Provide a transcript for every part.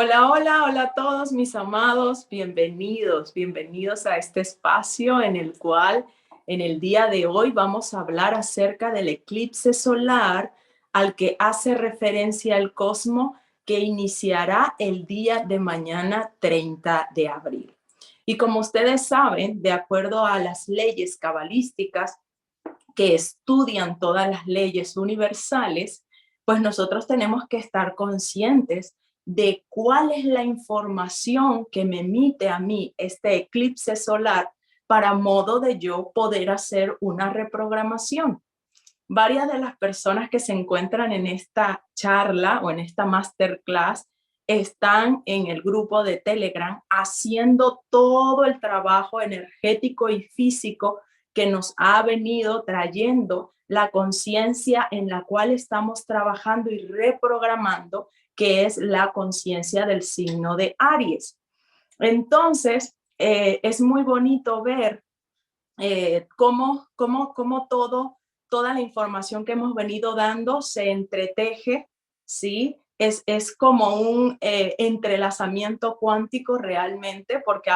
Hola, hola, hola a todos mis amados, bienvenidos a este espacio en el cual en el día de hoy vamos a hablar acerca del eclipse solar al que hace referencia el Cosmo que iniciará el día de mañana 30 de abril. Y como ustedes saben, de acuerdo a las leyes cabalísticas que estudian todas las leyes universales, pues nosotros tenemos que estar conscientes de cuál es la información que me emite a mí este eclipse solar para modo de yo poder hacer una reprogramación. Varias de las personas que se encuentran en esta charla o en esta masterclass están en el grupo de Telegram haciendo todo el trabajo energético y físico que nos ha venido trayendo la conciencia en la cual estamos trabajando y reprogramando, que es la conciencia del signo de Aries. Entonces, es muy bonito ver cómo toda la información que hemos venido dando se entreteje, ¿sí? Es como un entrelazamiento cuántico realmente, porque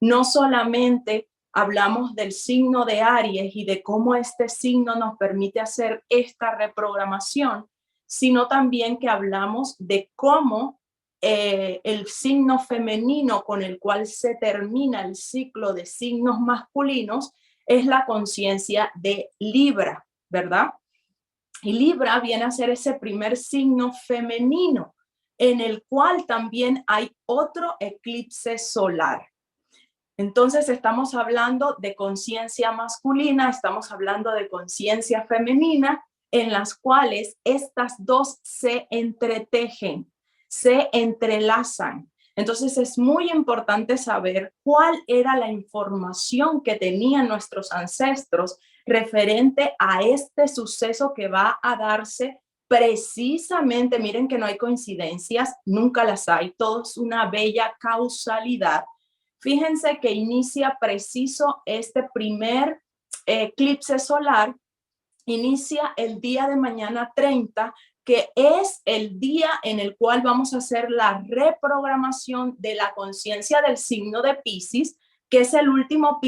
no solamente hablamos del signo de Aries y de cómo este signo nos permite hacer esta reprogramación, sino también que hablamos de cómo el signo femenino con el cual se termina el ciclo de signos masculinos es la conciencia de Libra, ¿verdad? Y Libra viene a ser ese primer signo femenino en el cual también hay otro eclipse solar. Entonces estamos hablando de conciencia masculina, estamos hablando de conciencia femenina, en las cuales estas dos se entretejen, se entrelazan. Entonces es muy importante saber cuál era la información que tenían nuestros ancestros referente a este suceso que va a darse precisamente. Miren que no hay coincidencias, nunca las hay, todo es una bella causalidad. Fíjense que inicia preciso este primer eclipse solar, inicia el día de mañana 30, que es el día en el cual vamos a hacer la reprogramación de la conciencia del signo de Piscis, que es el último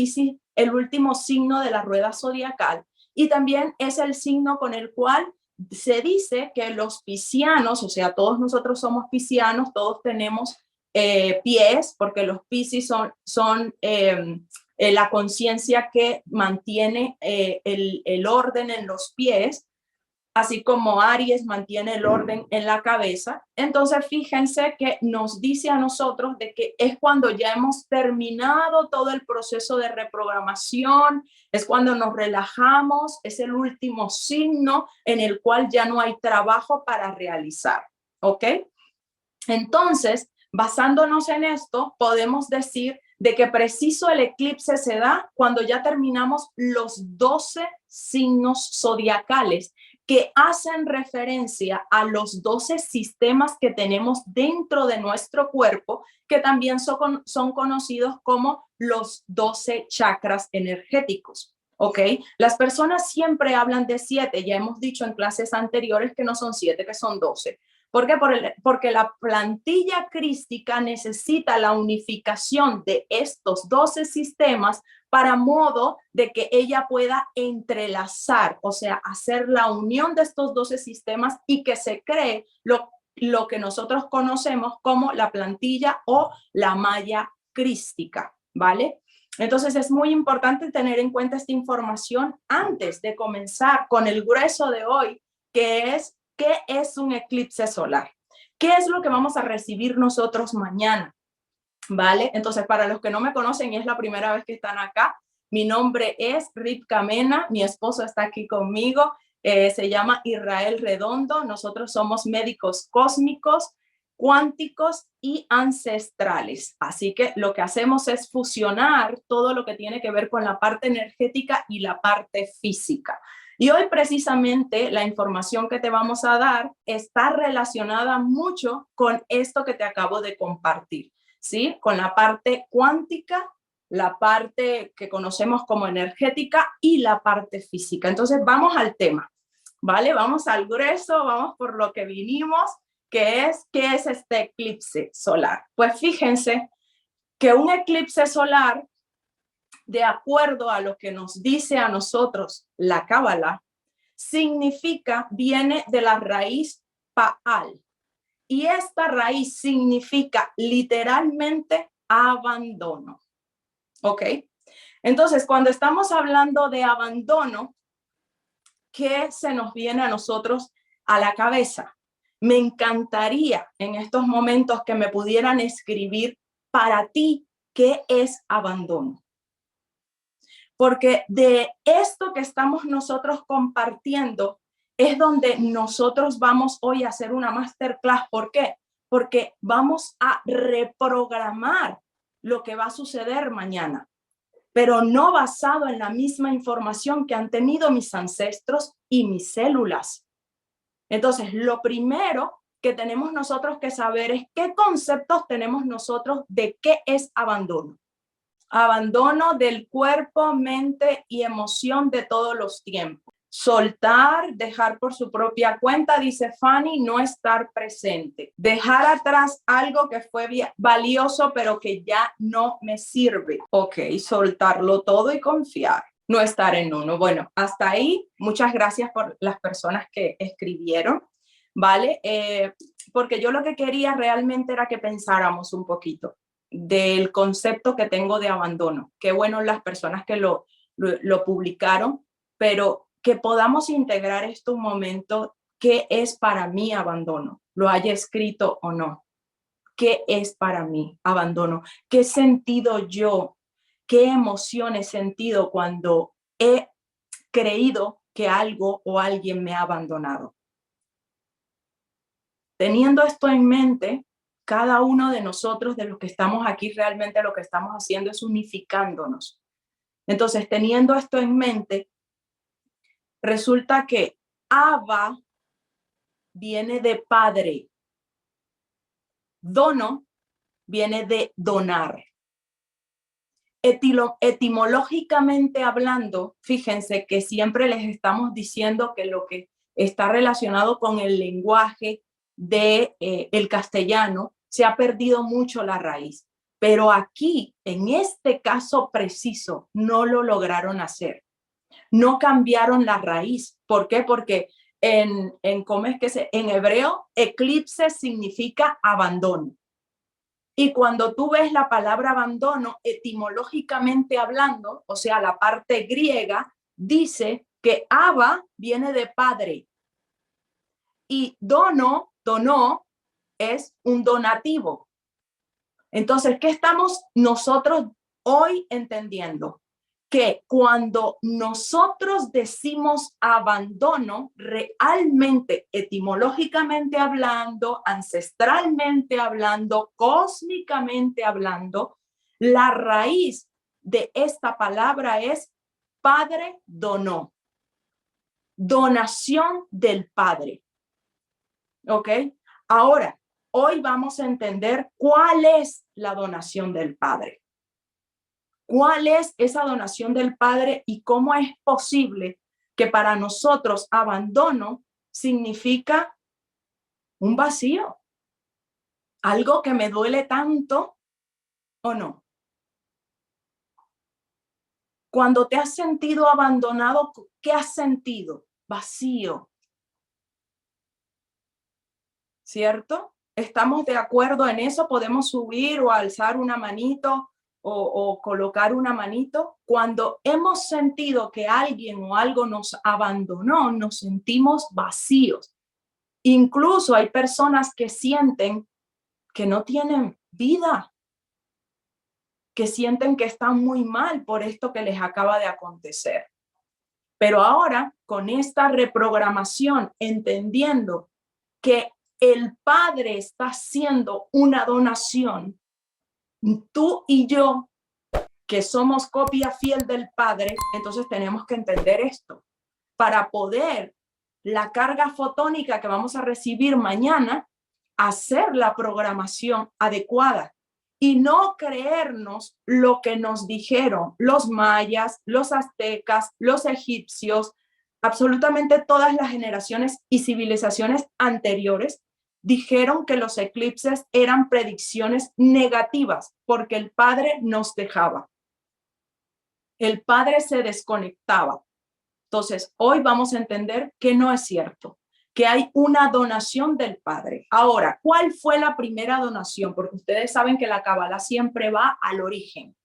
signo de la rueda zodiacal, y también es el signo con el cual se dice que los piscianos, o sea, todos nosotros somos piscianos, todos tenemos pies, porque los piscis son la conciencia que mantiene el orden en los pies, así como Aries mantiene el orden en la cabeza. Entonces, fíjense que nos dice a nosotros de que es cuando ya hemos terminado todo el proceso de reprogramación, es cuando nos relajamos, es el último signo en el cual ya no hay trabajo para realizar, ¿ok? Entonces, basándonos en esto, podemos decir de que preciso el eclipse se da cuando ya terminamos los 12 signos zodiacales que hacen referencia a los 12 sistemas que tenemos dentro de nuestro cuerpo, que también son conocidos como los 12 chakras energéticos. ¿Ok? Las personas siempre hablan de 7, ya hemos dicho en clases anteriores que no son 7, que son 12. ¿Por qué? Porque la plantilla crística necesita la unificación de estos 12 sistemas para modo de que ella pueda entrelazar, o sea, hacer la unión de estos 12 sistemas y que se cree lo que nosotros conocemos como la plantilla o la malla crística, ¿vale? Entonces es muy importante tener en cuenta esta información antes de comenzar con el grueso de hoy, que es ¿qué es un eclipse solar? ¿Qué es lo que vamos a recibir nosotros mañana? ¿Vale? Entonces, para los que no me conocen y es la primera vez que están acá, mi nombre es Ripka Mena, mi esposo está aquí conmigo, se llama Israel Redondo, nosotros somos médicos cósmicos, cuánticos y ancestrales. Así que lo que hacemos es fusionar todo lo que tiene que ver con la parte energética y la parte física. Y hoy precisamente la información que te vamos a dar está relacionada mucho con esto que te acabo de compartir, ¿sí? Con la parte cuántica, la parte que conocemos como energética y la parte física. Entonces vamos al tema, ¿vale? Vamos al grueso, vamos por lo que vinimos. ¿Qué es este eclipse solar? Pues fíjense que un eclipse solar, de acuerdo a lo que nos dice a nosotros la Cábala, viene de la raíz Pa'al. Y esta raíz significa literalmente abandono. ¿Ok? Entonces, cuando estamos hablando de abandono, ¿qué se nos viene a nosotros a la cabeza? Me encantaría en estos momentos que me pudieran escribir para ti qué es abandono. Porque de esto que estamos nosotros compartiendo es donde nosotros vamos hoy a hacer una masterclass. ¿Por qué? Porque vamos a reprogramar lo que va a suceder mañana, pero no basado en la misma información que han tenido mis ancestros y mis células. Entonces, lo primero que tenemos nosotros que saber es qué conceptos tenemos nosotros de qué es abandono. Abandono del cuerpo, mente y emoción de todos los tiempos. Soltar, dejar por su propia cuenta, dice Fanny, no estar presente. Dejar atrás algo que fue valioso, pero que ya no me sirve. Ok, soltarlo todo y confiar. No estar en uno. Bueno, hasta ahí, muchas gracias por las personas que escribieron, ¿vale? Porque yo lo que quería realmente era que pensáramos un poquito del concepto que tengo de abandono. Qué bueno las personas que lo publicaron, pero que podamos integrar esto un momento, ¿qué es para mí abandono? Lo haya escrito o no. ¿Qué es para mí abandono? ¿Qué sentido yo? ¿Qué emoción he sentido cuando he creído que algo o alguien me ha abandonado? Teniendo esto en mente, cada uno de nosotros, de los que estamos aquí, realmente lo que estamos haciendo es unificándonos. Entonces, teniendo esto en mente, resulta que Abba viene de padre. Dono viene de donar. Etimológicamente hablando, fíjense que siempre les estamos diciendo que lo que está relacionado con el lenguaje de el castellano se ha perdido mucho la raíz, pero aquí, en este caso preciso, no lo lograron hacer. No cambiaron la raíz. ¿Por qué? Porque ¿cómo es que en hebreo, eclipse significa abandono. Y cuando tú ves la palabra abandono, etimológicamente hablando, o sea, la parte griega, dice que Abba viene de padre y donó es un donativo. Entonces, ¿qué estamos nosotros hoy entendiendo? Que cuando nosotros decimos abandono, realmente, etimológicamente hablando, ancestralmente hablando, cósmicamente hablando, la raíz de esta palabra es padre donó, donación del padre. ¿Ok? Ahora, hoy vamos a entender cuál es la donación del padre. ¿Cuál es esa donación del Padre y cómo es posible que para nosotros abandono significa un vacío? Algo que me duele tanto o no. Cuando te has sentido abandonado, ¿qué has sentido? Vacío. ¿Cierto? ¿Estamos de acuerdo en eso? ¿Podemos subir o alzar una manito? O colocar una manito. Cuando hemos sentido que alguien o algo nos abandonó, nos sentimos vacíos. Incluso hay personas que sienten que no tienen vida, que sienten que están muy mal por esto que les acaba de acontecer. Pero ahora, con esta reprogramación, entendiendo que el Padre está haciendo una donación, tú y yo, que somos copia fiel del Padre, entonces tenemos que entender esto para poder la carga fotónica que vamos a recibir mañana, hacer la programación adecuada y no creernos lo que nos dijeron los mayas, los aztecas, los egipcios, absolutamente todas las generaciones y civilizaciones anteriores, dijeron que los eclipses eran predicciones negativas porque el Padre nos dejaba. El Padre se desconectaba. Entonces, hoy vamos a entender que no es cierto, que hay una donación del Padre. Ahora, ¿cuál fue la primera donación? Porque ustedes saben que la Cábala siempre va al origen.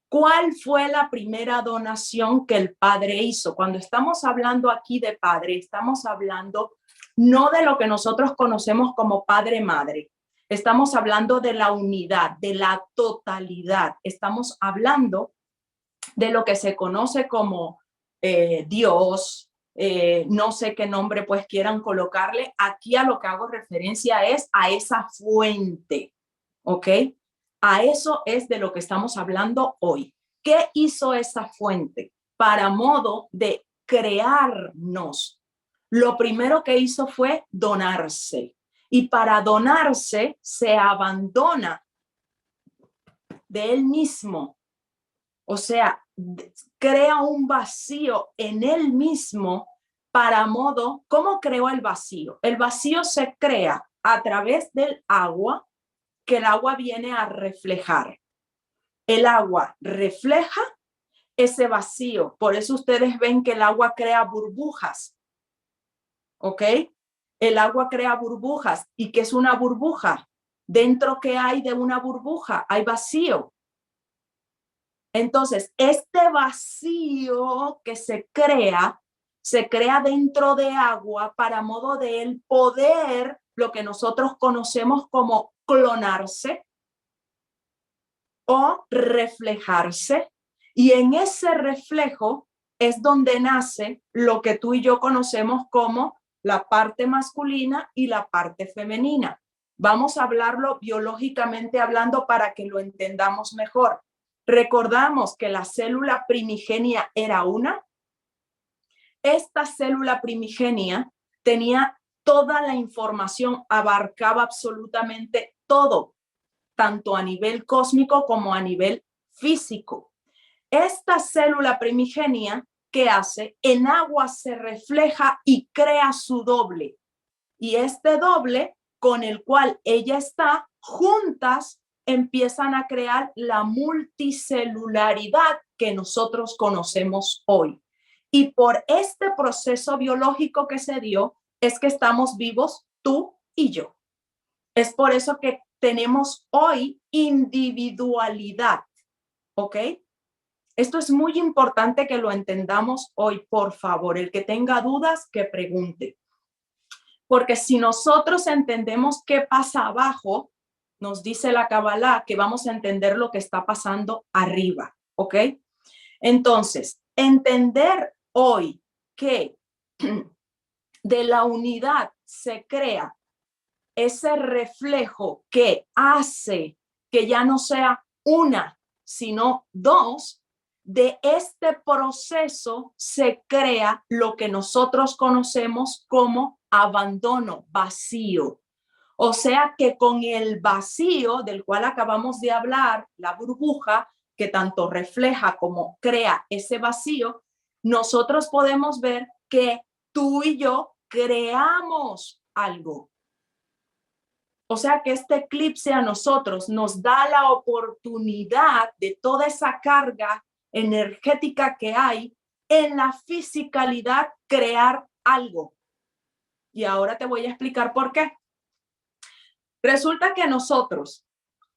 ¿Cuál fue la primera donación que el Padre hizo? Cuando estamos hablando aquí de Padre, estamos hablando no de lo que nosotros conocemos como Padre-Madre. Estamos hablando de la unidad, de la totalidad. Estamos hablando de lo que se conoce como Dios, no sé qué nombre pues quieran colocarle. Aquí a lo que hago referencia es a esa fuente, ¿ok? A eso es de lo que estamos hablando hoy. ¿Qué hizo esa fuente? Para modo de crearnos. Lo primero que hizo fue donarse. Y para donarse se abandona de él mismo. O sea, crea un vacío en él mismo para modo, ¿cómo creó el vacío? El vacío se crea a través del agua, que el agua viene a reflejar. El agua refleja ese vacío. Por eso ustedes ven que el agua crea burbujas. ¿Ok? El agua crea burbujas. ¿Y qué es una burbuja? Dentro que hay de una burbuja hay vacío. Entonces, este vacío que se crea dentro de agua para modo de él poder, lo que nosotros conocemos como clonarse o reflejarse. Y en ese reflejo es donde nace lo que tú y yo conocemos como la parte masculina y la parte femenina. Vamos a hablarlo biológicamente hablando para que lo entendamos mejor. Recordamos que la célula primigenia era una. Esta célula primigenia tenía toda la información, abarcaba absolutamente todo, tanto a nivel cósmico como a nivel físico. Esta célula primigenia, ¿qué hace? En agua se refleja y crea su doble. Y este doble con el cual ella está, juntas empiezan a crear la multicelularidad que nosotros conocemos hoy. Y por este proceso biológico que se dio, es que estamos vivos tú y yo. Es por eso que tenemos hoy individualidad, ¿ok? Esto es muy importante que lo entendamos hoy, por favor. El que tenga dudas, que pregunte. Porque si nosotros entendemos qué pasa abajo, nos dice la Kabbalah que vamos a entender lo que está pasando arriba, ¿ok? Entonces, entender hoy que de la unidad se crea ese reflejo que hace que ya no sea una, sino dos, de este proceso se crea lo que nosotros conocemos como abandono, vacío. O sea que con el vacío del cual acabamos de hablar, la burbuja que tanto refleja como crea ese vacío, nosotros podemos ver que tú y yo creamos algo. O sea que este eclipse a nosotros nos da la oportunidad de toda esa carga energética que hay en la fisicalidad, crear algo. Y ahora te voy a explicar por qué. Resulta que nosotros,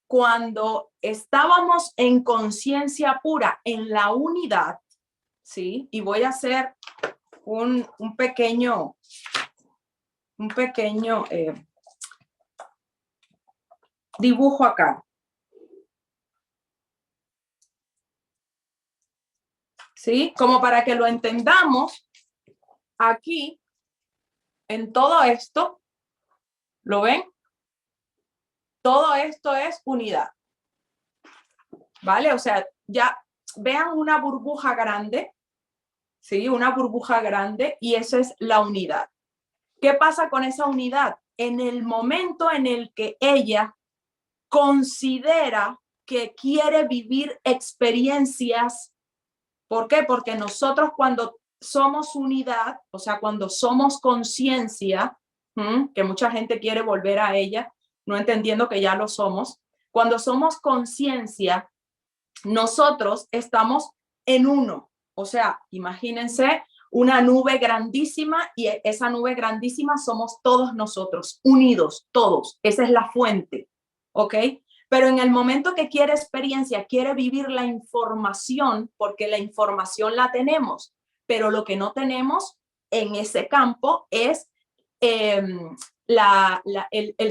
cuando estábamos en conciencia pura, en la unidad, ¿sí? Y voy a hacer un pequeño dibujo acá. ¿Sí? Como para que lo entendamos, aquí, en todo esto, ¿lo ven? Todo esto es unidad, ¿vale? O sea, ya vean una burbuja grande, ¿sí? Una burbuja grande y esa es la unidad. ¿Qué pasa con esa unidad? En el momento en el que ella considera que quiere vivir experiencias. ¿Por qué? Porque nosotros cuando somos unidad, o sea, cuando somos conciencia, que mucha gente quiere volver a ella, no entendiendo que ya lo somos. Cuando somos conciencia, nosotros estamos en uno. O sea, imagínense una nube grandísima y esa nube grandísima somos todos nosotros, unidos, todos. Esa es la fuente, ¿ok? Pero en el momento que quiere experiencia, quiere vivir la información, porque la información la tenemos, pero lo que no tenemos en ese campo es el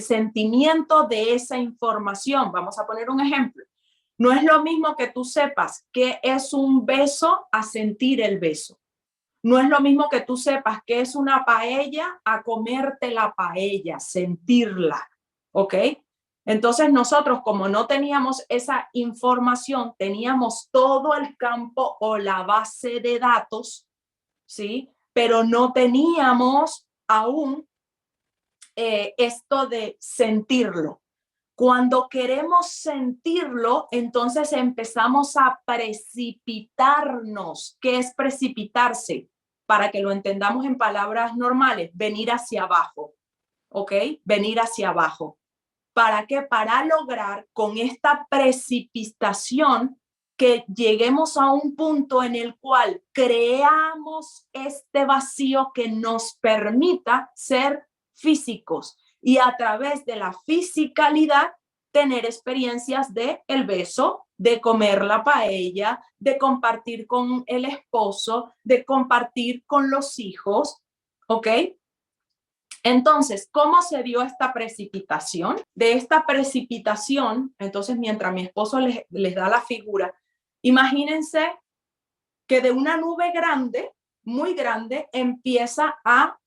sentimiento de esa información. Vamos a poner un ejemplo. No es lo mismo que tú sepas qué es un beso a sentir el beso. No es lo mismo que tú sepas qué es una paella a comerte la paella, sentirla, ¿ok? Entonces nosotros, como no teníamos esa información, teníamos todo el campo o la base de datos, ¿sí? Pero no teníamos aún esto de sentirlo. Cuando queremos sentirlo, entonces empezamos a precipitarnos. ¿Qué es precipitarse? Para que lo entendamos en palabras normales, venir hacia abajo, ¿ok? Venir hacia abajo. ¿Para qué? Para lograr con esta precipitación que lleguemos a un punto en el cual creamos este vacío que nos permita ser físicos y a través de la fisicalidad tener experiencias de el beso, de comer la paella, de compartir con el esposo, de compartir con los hijos, ¿ok? Entonces, ¿cómo se dio esta precipitación? De esta precipitación, entonces, mientras mi esposo les da la figura, imagínense que de una nube grande, muy grande, empieza a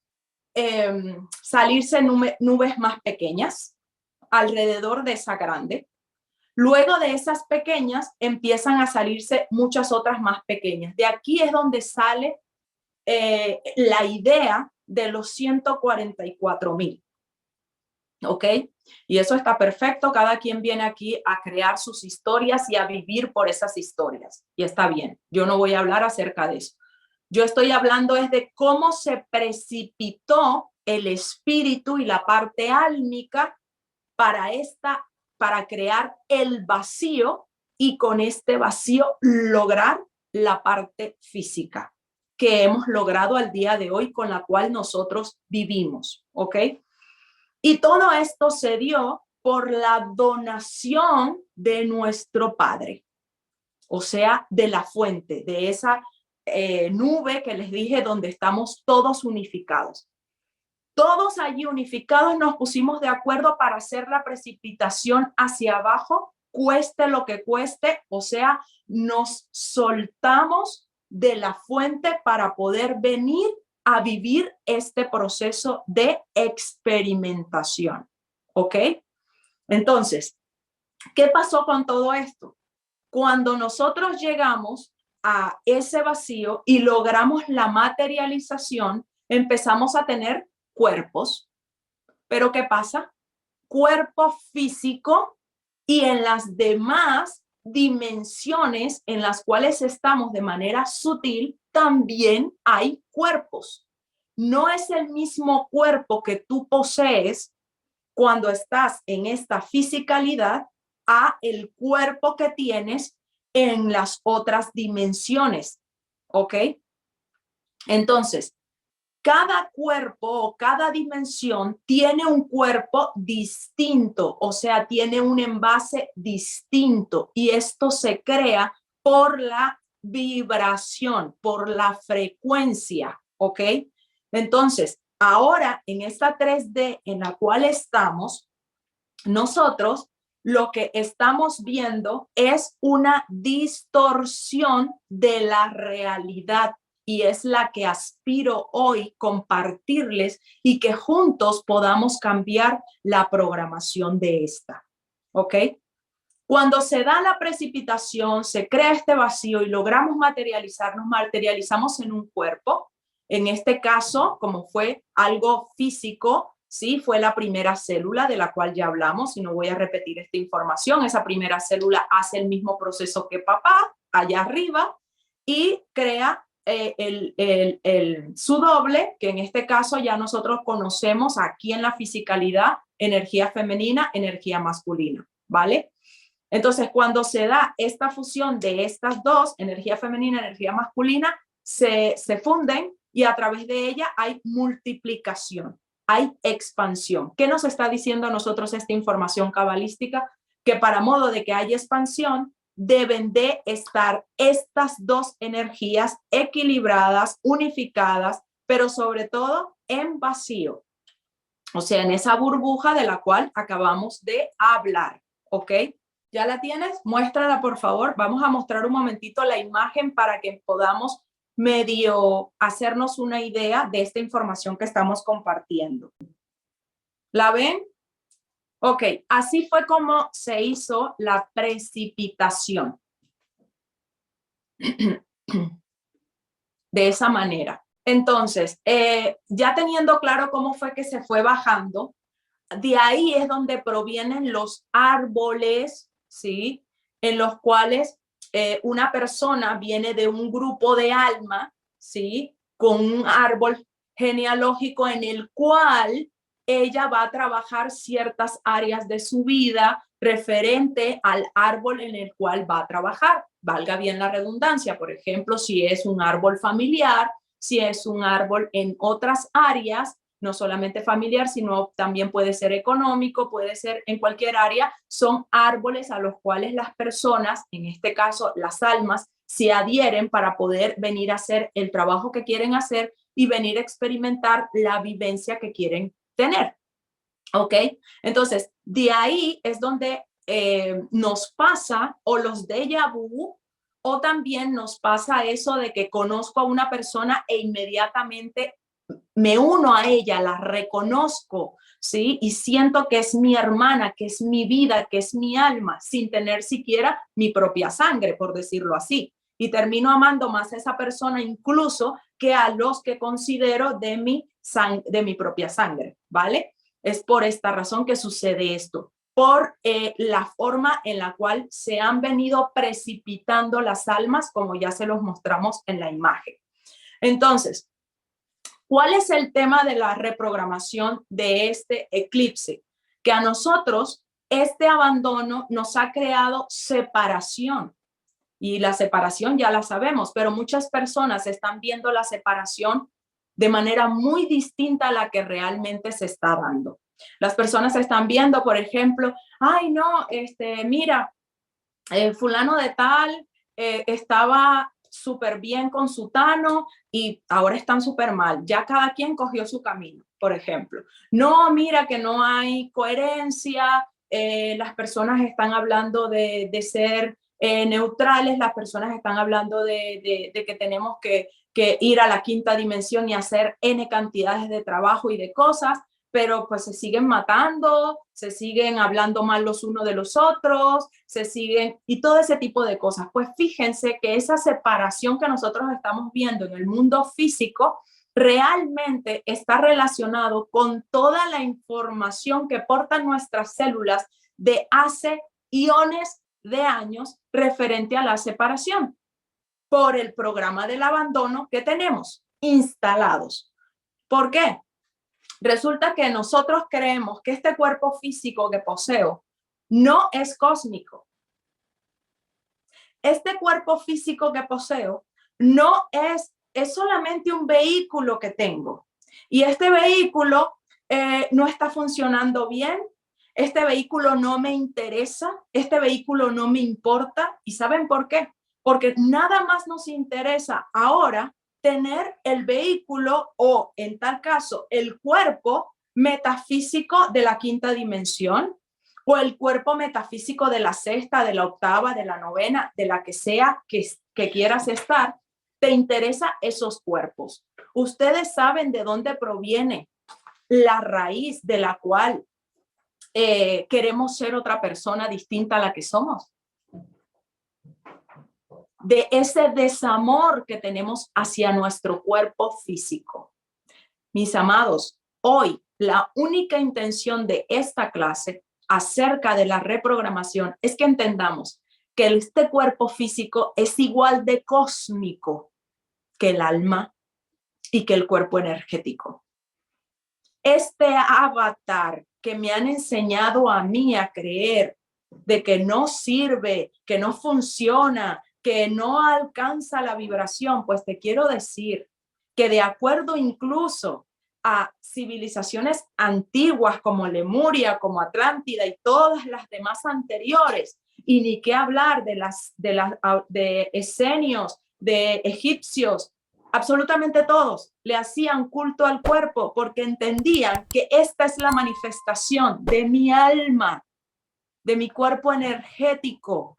salirse nubes más pequeñas alrededor de esa grande. Luego de esas pequeñas empiezan a salirse muchas otras más pequeñas. De aquí es donde sale la idea de los 144,000. ¿Ok? Y eso está perfecto. Cada quien viene aquí a crear sus historias y a vivir por esas historias. Y está bien. Yo no voy a hablar acerca de eso. Yo estoy hablando es de cómo se precipitó el espíritu y la parte álmica para crear el vacío y con este vacío lograr la parte física que hemos logrado al día de hoy con la cual nosotros vivimos, ¿ok? Y todo esto se dio por la donación de nuestro Padre, o sea, de la fuente, de esa nube que les dije donde estamos todos unificados. Todos allí unificados nos pusimos de acuerdo para hacer la precipitación hacia abajo, cueste lo que cueste, o sea, nos soltamos de la fuente para poder venir a vivir este proceso de experimentación, ¿ok? Entonces, ¿qué pasó con todo esto? Cuando nosotros llegamos a ese vacío y logramos la materialización, empezamos a tener cuerpos. Pero ¿qué pasa? Cuerpo físico y en las demás dimensiones en las cuales estamos de manera sutil, también hay cuerpos. No es el mismo cuerpo que tú posees cuando estás en esta fisicalidad a el cuerpo que tienes en las otras dimensiones, ¿ok? Entonces, cada cuerpo o cada dimensión tiene un cuerpo distinto, o sea, tiene un envase distinto y esto se crea por la vibración, por la frecuencia, ¿ok? Entonces, ahora en esta 3D en la cual estamos, nosotros lo que estamos viendo es una distorsión de la realidad y es la que aspiro hoy compartirles y que juntos podamos cambiar la programación de esta. ¿Ok? Cuando se da la precipitación, se crea este vacío y logramos materializarnos, materializamos en un cuerpo. En este caso, como fue algo físico, sí, fue la primera célula de la cual ya hablamos y no voy a repetir esta información. Esa primera célula hace el mismo proceso que papá allá arriba y crea su doble, que en este caso ya nosotros conocemos aquí en la fisicalidad, energía femenina, energía masculina, ¿vale? Entonces, cuando se da esta fusión de estas dos, energía femenina, energía masculina, se funden y a través de ella hay multiplicación, hay expansión. ¿Qué nos está diciendo a nosotros esta información cabalística? Que para modo de que haya expansión, deben de estar estas dos energías equilibradas, unificadas, pero sobre todo en vacío. O sea, en esa burbuja de la cual acabamos de hablar, ¿ok? ¿Ya la tienes? Muéstrala, por favor. Vamos a mostrar un momentito la imagen para que podamos medio hacernos una idea de esta información que estamos compartiendo. ¿La ven? Ok, así fue como se hizo la precipitación. De esa manera. Entonces, ya teniendo claro cómo fue que se fue bajando, de ahí es donde provienen los árboles, ¿sí? En los cuales una persona viene de un grupo de alma, ¿sí? Con un árbol genealógico en el cual ella va a trabajar ciertas áreas de su vida referente al árbol en el cual va a trabajar. Valga bien la redundancia, por ejemplo, si es un árbol familiar, si es un árbol en otras áreas, no solamente familiar, sino también puede ser económico, puede ser en cualquier área, son árboles a los cuales las personas, en este caso las almas, se adhieren para poder venir a hacer el trabajo que quieren hacer y venir a experimentar la vivencia que quieren tener. ¿Ok? Entonces, de ahí es donde nos pasa o los déjà vu, o también nos pasa eso de que conozco a una persona e inmediatamente me uno a ella, la reconozco, ¿sí? Y siento que es mi hermana, que es mi vida, que es mi alma, sin tener siquiera mi propia sangre, por decirlo así. Y termino amando más a esa persona incluso que a los que considero de mi propia sangre, ¿vale? Es por esta razón que sucede esto, por la forma en la cual se han venido precipitando las almas, como ya se los mostramos en la imagen. Entonces, ¿cuál es el tema de la reprogramación de este eclipse? Que a nosotros este abandono nos ha creado separación. Y la separación ya la sabemos, pero muchas personas están viendo la separación de manera muy distinta a la que realmente se está dando. Las personas están viendo, por ejemplo, ay no, mira, fulano de tal estaba súper bien con sutano y ahora están súper mal. Ya cada quien cogió su camino, por ejemplo. No, mira que no hay coherencia, las personas están hablando de ser neutrales, las personas están hablando de que tenemos que ir a la quinta dimensión y hacer N cantidades de trabajo y de cosas, pero pues se siguen matando, se siguen hablando mal los unos de los otros, se siguen, y todo ese tipo de cosas. Pues fíjense que esa separación que nosotros estamos viendo en el mundo físico realmente está relacionado con toda la información que portan nuestras células de hace iones de años referente a la separación por el programa del abandono que tenemos instalados. ¿Por qué? Resulta que nosotros creemos que este cuerpo físico que poseo no es cósmico. Este cuerpo físico que poseo no es solamente un vehículo que tengo. Y este vehículo no está funcionando bien, este vehículo no me interesa, este vehículo no me importa. ¿Y saben por qué? Porque nada más nos interesa ahora tener el vehículo o, en tal caso, el cuerpo metafísico de la quinta dimensión o el cuerpo metafísico de la sexta, de la octava, de la novena, de la que sea que quieras estar. Te interesa esos cuerpos. Ustedes saben de dónde proviene la raíz de la cual queremos ser otra persona distinta a la que somos. De ese desamor que tenemos hacia nuestro cuerpo físico. Mis amados, hoy la única intención de esta clase acerca de la reprogramación es que entendamos que este cuerpo físico es igual de cósmico que el alma y que el cuerpo energético. Este avatar que me han enseñado a mí a creer de que no sirve, que no funciona, que no alcanza la vibración, pues te quiero decir que de acuerdo incluso a civilizaciones antiguas como Lemuria, como Atlántida y todas las demás anteriores, y ni qué hablar de esenios, de egipcios, absolutamente todos le hacían culto al cuerpo porque entendían que esta es la manifestación de mi alma, de mi cuerpo energético.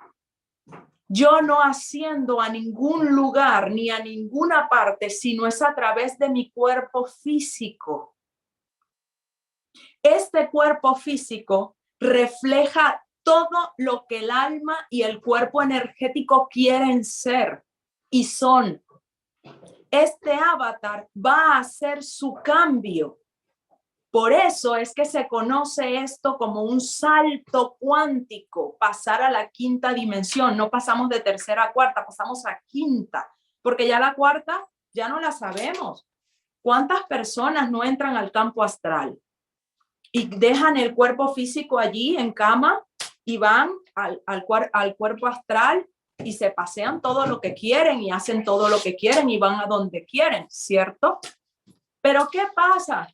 Yo no asciendo a ningún lugar ni a ninguna parte, sino es a través de mi cuerpo físico. Este cuerpo físico refleja todo lo que el alma y el cuerpo energético quieren ser y son. Este avatar va a hacer su cambio. Por eso es que se conoce esto como un salto cuántico, pasar a la quinta dimensión. No pasamos de tercera a cuarta, pasamos a quinta, porque ya la cuarta ya no la sabemos. ¿Cuántas personas no entran al campo astral y dejan el cuerpo físico allí en cama y van al cuerpo astral y se pasean todo lo que quieren y hacen todo lo que quieren y van a donde quieren, ¿cierto? Pero ¿qué pasa?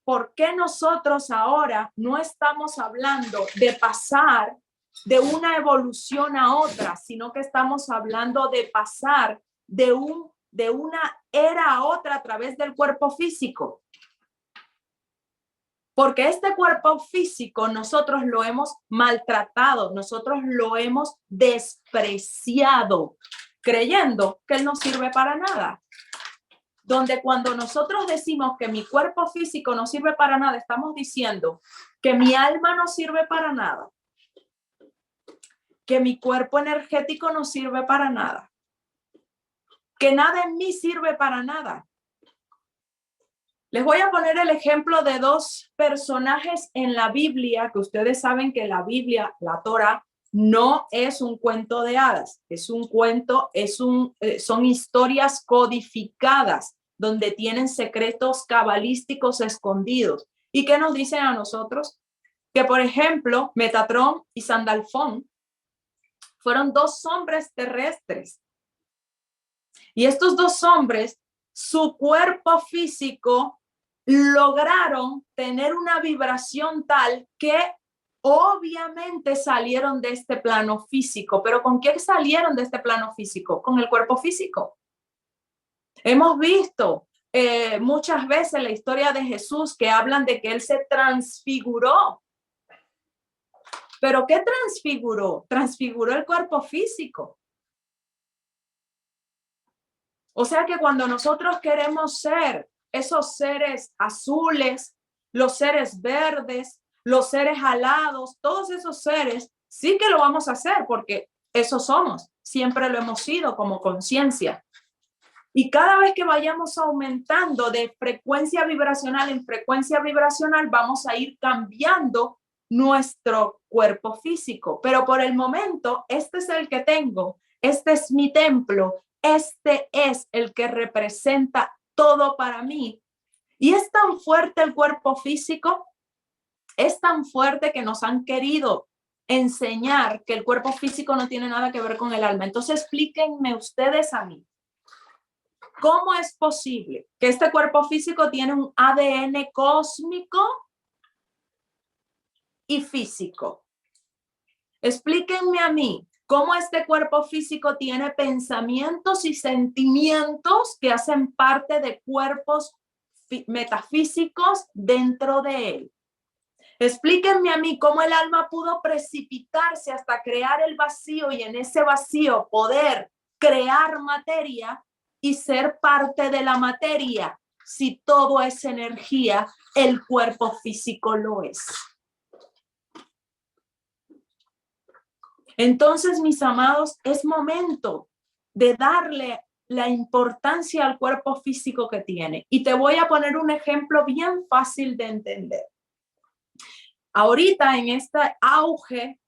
¿Por qué nosotros ahora no estamos hablando de pasar de una evolución a otra, sino que estamos hablando de pasar de una era a otra a través del cuerpo físico? Porque este cuerpo físico nosotros lo hemos maltratado, nosotros lo hemos despreciado, creyendo que él no sirve para nada. Donde cuando nosotros decimos que mi cuerpo físico no sirve para nada, estamos diciendo que mi alma no sirve para nada, que mi cuerpo energético no sirve para nada, que nada en mí sirve para nada. Les voy a poner el ejemplo de dos personajes en la Biblia, que ustedes saben que la Biblia, la Torá, no es un cuento de hadas, es un cuento, son historias codificadas donde tienen secretos cabalísticos escondidos. ¿Y qué nos dicen a nosotros? Que, por ejemplo, Metatrón y Sandalfón fueron dos hombres terrestres. Y estos dos hombres, su cuerpo físico, lograron tener una vibración tal que obviamente salieron de este plano físico. ¿Pero con qué salieron de este plano físico? Con el cuerpo físico. Hemos visto muchas veces la historia de Jesús que hablan de que él se transfiguró. ¿Pero qué transfiguró? Transfiguró el cuerpo físico. O sea que cuando nosotros queremos ser esos seres azules, los seres verdes, los seres alados, todos esos seres, sí que lo vamos a hacer porque eso somos, siempre lo hemos sido como conciencia. Y cada vez que vayamos aumentando de frecuencia vibracional en frecuencia vibracional, vamos a ir cambiando nuestro cuerpo físico. Pero por el momento, este es el que tengo, este es mi templo, este es el que representa todo para mí. Y es tan fuerte el cuerpo físico, es tan fuerte que nos han querido enseñar que el cuerpo físico no tiene nada que ver con el alma. Entonces explíquenme ustedes a mí, ¿cómo es posible que este cuerpo físico tiene un ADN cósmico y físico? Explíquenme a mí cómo este cuerpo físico tiene pensamientos y sentimientos que hacen parte de cuerpos metafísicos dentro de él. Explíquenme a mí cómo el alma pudo precipitarse hasta crear el vacío y en ese vacío poder crear materia y ser parte de la materia. Si todo es energía, el cuerpo físico lo es. Entonces, mis amados, es momento de darle la importancia al cuerpo físico que tiene. Y te voy a poner un ejemplo bien fácil de entender. Ahorita en este auge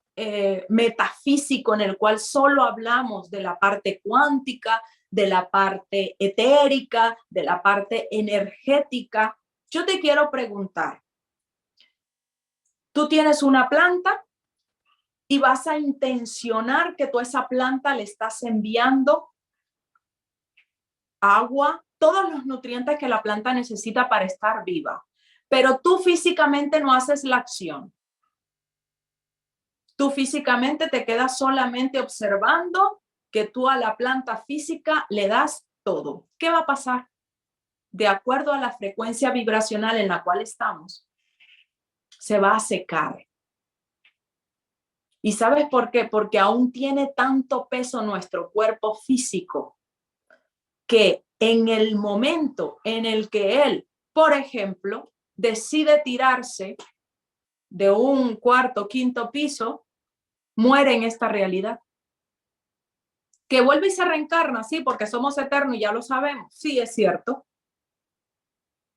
metafísico en el cual solo hablamos de la parte cuántica, de la parte etérica, de la parte energética. Yo te quiero preguntar, tú tienes una planta y vas a intencionar que tú a esa planta le estás enviando agua, todos los nutrientes que la planta necesita para estar viva, pero tú físicamente no haces la acción. Tú físicamente te quedas solamente observando que tú a la planta física le das todo. ¿Qué va a pasar? De acuerdo a la frecuencia vibracional en la cual estamos, se va a secar. ¿Y sabes por qué? Porque aún tiene tanto peso nuestro cuerpo físico que en el momento en el que él, por ejemplo, decide tirarse de un cuarto, quinto piso, muere en esta realidad. Que vuelve y se reencarna, sí, porque somos eternos y ya lo sabemos. Sí, es cierto.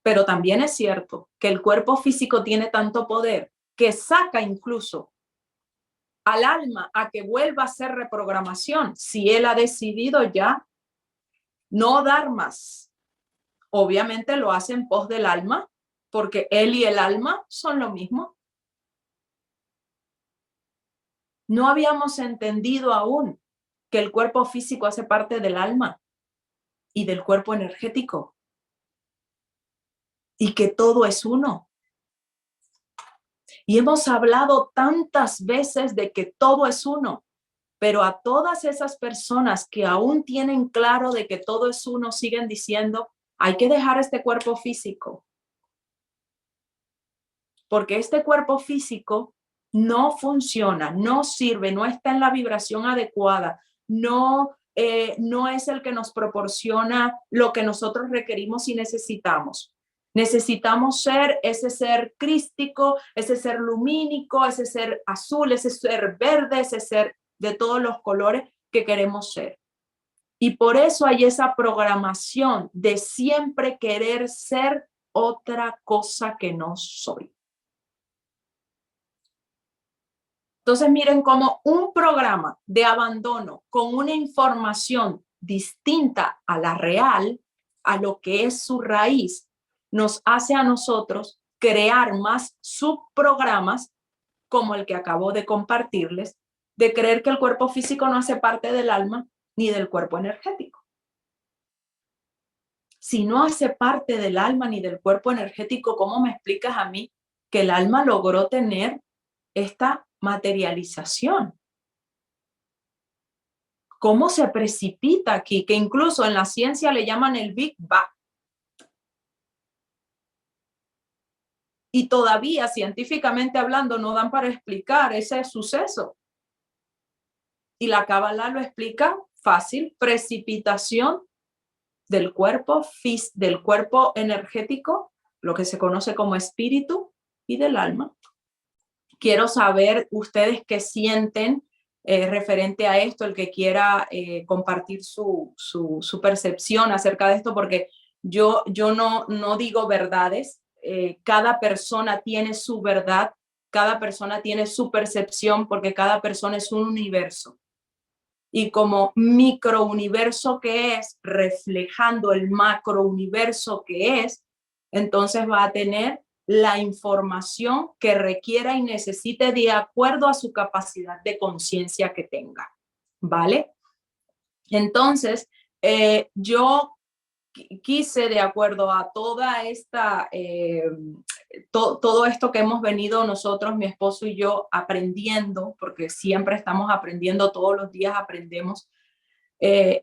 Pero también es cierto que el cuerpo físico tiene tanto poder que saca incluso al alma a que vuelva a hacer reprogramación si él ha decidido ya no dar más. Obviamente lo hace en pos del alma, porque él y el alma son lo mismo. No habíamos entendido aún que el cuerpo físico hace parte del alma y del cuerpo energético y que todo es uno. Y hemos hablado tantas veces de que todo es uno, pero a todas esas personas que aún tienen claro de que todo es uno, siguen diciendo, hay que dejar este cuerpo físico, porque este cuerpo físico no funciona, no sirve, no está en la vibración adecuada, no es el que nos proporciona lo que nosotros requerimos y necesitamos. Necesitamos ser ese ser crístico, ese ser lumínico, ese ser azul, ese ser verde, ese ser de todos los colores que queremos ser. Y por eso hay esa programación de siempre querer ser otra cosa que no soy. Entonces miren cómo un programa de abandono con una información distinta a la real, a lo que es su raíz, nos hace a nosotros crear más subprogramas como el que acabo de compartirles, de creer que el cuerpo físico no hace parte del alma ni del cuerpo energético. Si no hace parte del alma ni del cuerpo energético, ¿cómo me explicas a mí que el alma logró tener esta materialización? ¿Cómo se precipita aquí? Que incluso en la ciencia le llaman el Big Bang. Y todavía, científicamente hablando, no dan para explicar ese suceso. Y la Cábala lo explica fácil: precipitación del cuerpo energético, lo que se conoce como espíritu, y del alma. Quiero saber ustedes qué sienten referente a esto, el que quiera compartir su percepción acerca de esto, porque yo no digo verdades. Cada persona tiene su verdad, cada persona tiene su percepción, porque cada persona es un universo. Y como microuniverso que es, reflejando el macrouniverso que es, entonces va a tener la información que requiera y necesite de acuerdo a su capacidad de conciencia que tenga, ¿vale? Entonces, yo quise, de acuerdo a toda esta, todo esto que hemos venido nosotros, mi esposo y yo, aprendiendo, porque siempre estamos aprendiendo, todos los días aprendemos,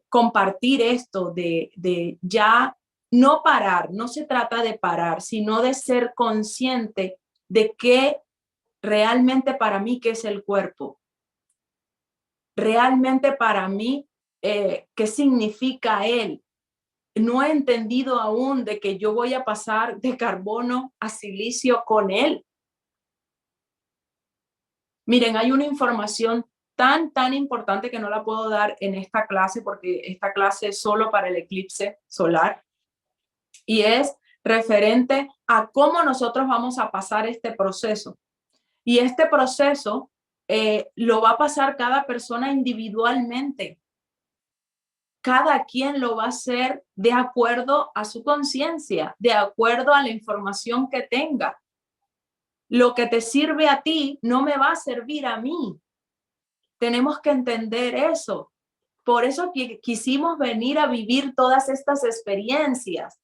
compartir esto de ya no parar. No se trata de parar, sino de ser consciente de qué realmente para mí, qué es el cuerpo. Realmente para mí, qué significa él. No he entendido aún de que yo voy a pasar de carbono a silicio con él. Miren, hay una información tan importante que no la puedo dar en esta clase, porque esta clase es solo para el eclipse solar, y es referente a cómo nosotros vamos a pasar este proceso. Y este proceso lo va a pasar cada persona individualmente. cada quien lo va a hacer de acuerdo a su conciencia, de acuerdo a la información que tenga. Lo que te sirve a ti no me va a servir a mí. Tenemos que entender eso. Por eso quisimos venir a vivir todas estas experiencias.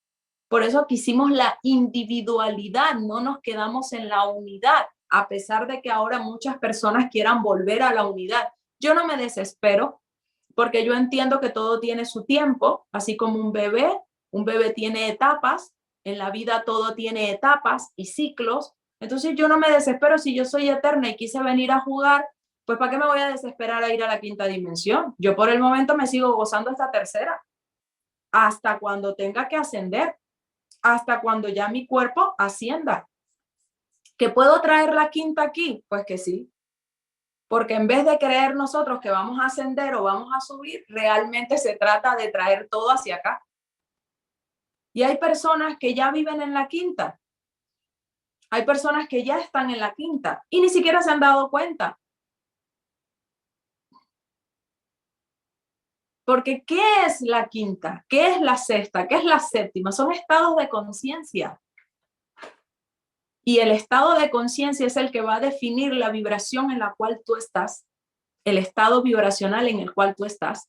Por eso quisimos la individualidad, no nos quedamos en la unidad, a pesar de que ahora muchas personas quieran volver a la unidad. Yo no me desespero, porque yo entiendo que todo tiene su tiempo, así como un bebé tiene etapas, en la vida todo tiene etapas y ciclos. Entonces yo no me desespero si yo soy eterna y quise venir a jugar, pues ¿para qué me voy a desesperar a ir a la quinta dimensión? Yo por el momento me sigo gozando esta tercera, hasta cuando tenga que ascender, hasta cuando ya mi cuerpo ascienda. ¿Que puedo traer la quinta aquí? Pues que sí. Porque en vez de creer nosotros que vamos a ascender o vamos a subir, realmente se trata de traer todo hacia acá. Y hay personas que ya viven en la quinta. Hay personas que ya están en la quinta y ni siquiera se han dado cuenta. Porque ¿qué es la quinta? ¿Qué es la sexta? ¿Qué es la séptima? Son estados de conciencia. Y el estado de conciencia es el que va a definir la vibración en la cual tú estás, el estado vibracional en el cual tú estás.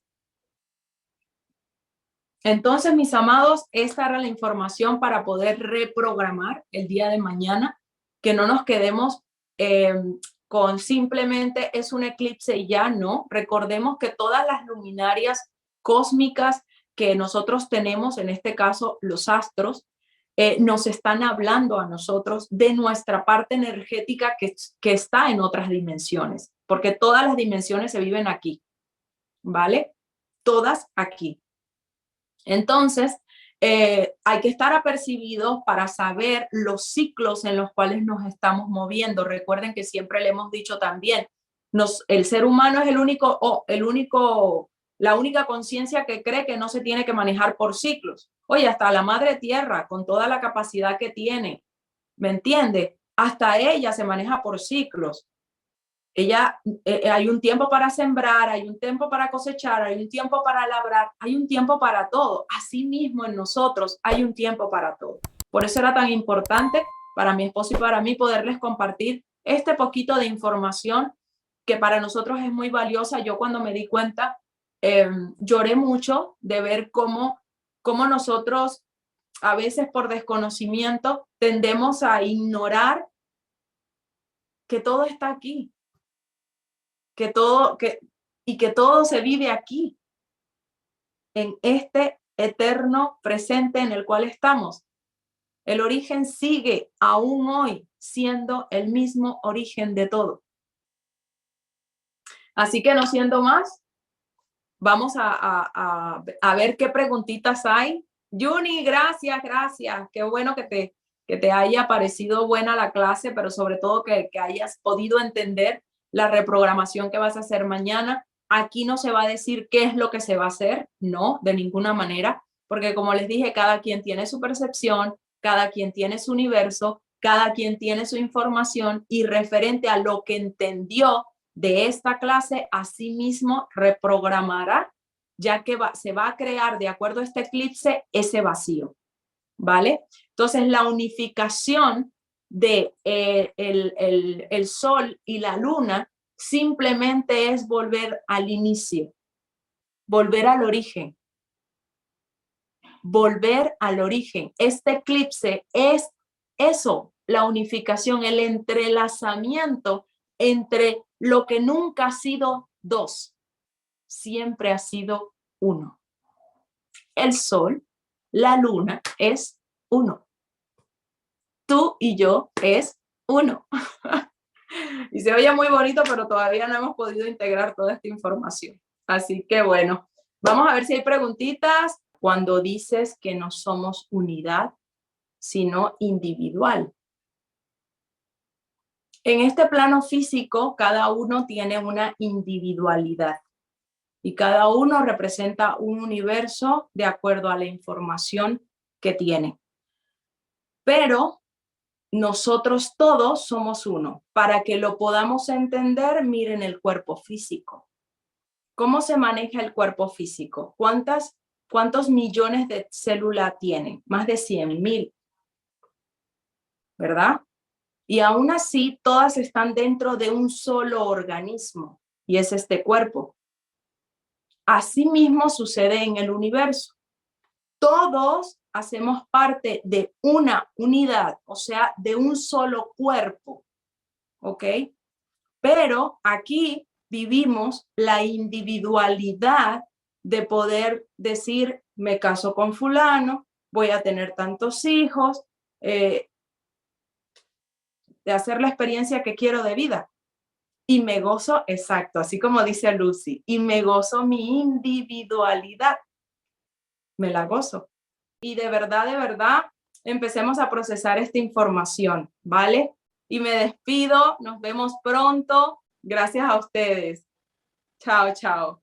Entonces, mis amados, esta era la información para poder reprogramar el día de mañana, que no nos quedemos con simplemente es un eclipse y ya no. Recordemos que todas las luminarias cósmicas que nosotros tenemos, en este caso los astros, nos están hablando a nosotros de nuestra parte energética que está en otras dimensiones, porque todas las dimensiones se viven aquí, ¿vale? Todas aquí. Entonces, hay que estar apercibidos para saber los ciclos en los cuales nos estamos moviendo. Recuerden que siempre le hemos dicho también, el ser humano es la única conciencia que cree que no se tiene que manejar por ciclos. Oye, hasta la madre tierra, con toda la capacidad que tiene, ¿me entiende? Hasta ella se maneja por ciclos. Hay un tiempo para sembrar, hay un tiempo para cosechar, hay un tiempo para labrar, hay un tiempo para todo. Asimismo en nosotros hay un tiempo para todo. Por eso era tan importante para mi esposo y para mí poderles compartir este poquito de información que para nosotros es muy valiosa. Yo cuando me di cuenta, lloré mucho de ver cómo nosotros a veces por desconocimiento tendemos a ignorar que todo está aquí, que todo se vive aquí, en este eterno presente en el cual estamos. El origen sigue aún hoy siendo el mismo origen de todo. Así que no siendo más, vamos a ver qué preguntitas hay. Juni, gracias. Qué bueno que te haya parecido buena la clase, pero sobre todo que hayas podido entender la reprogramación que vas a hacer mañana. Aquí no se va a decir qué es lo que se va a hacer, no, de ninguna manera, porque como les dije, cada quien tiene su percepción, cada quien tiene su universo, cada quien tiene su información y referente a lo que entendió de esta clase, asimismo reprogramará, ya que se va a crear de acuerdo a este eclipse ese vacío, ¿vale? Entonces la unificación de el sol y la luna simplemente es volver al inicio, volver al origen, volver al origen. Este eclipse es eso, la unificación, el entrelazamiento entre lo que nunca ha sido dos, siempre ha sido uno. El sol, la luna es uno. Tú y yo es uno. Y se oye muy bonito, pero todavía no hemos podido integrar toda esta información. Así que bueno, vamos a ver si hay preguntitas. Cuando dices que no somos unidad, sino individual. En este plano físico, cada uno tiene una individualidad y cada uno representa un universo de acuerdo a la información que tiene. Pero nosotros todos somos uno. Para que lo podamos entender, miren el cuerpo físico. ¿Cómo se maneja el cuerpo físico? ¿Cuántos millones de células tiene? Más de 100.000, ¿verdad? Y aún así, todas están dentro de un solo organismo, y es este cuerpo. Asimismo sucede en el universo. Todos hacemos parte de una unidad, o sea, de un solo cuerpo, ¿ok? Pero aquí vivimos la individualidad de poder decir, me caso con fulano, voy a tener tantos hijos, de hacer la experiencia que quiero de vida. Y me gozo, exacto, así como dice Lucy, y me gozo mi individualidad, me la gozo. Y de verdad, empecemos a procesar esta información, ¿vale? Y me despido, nos vemos pronto. Gracias a ustedes. Chao, chao.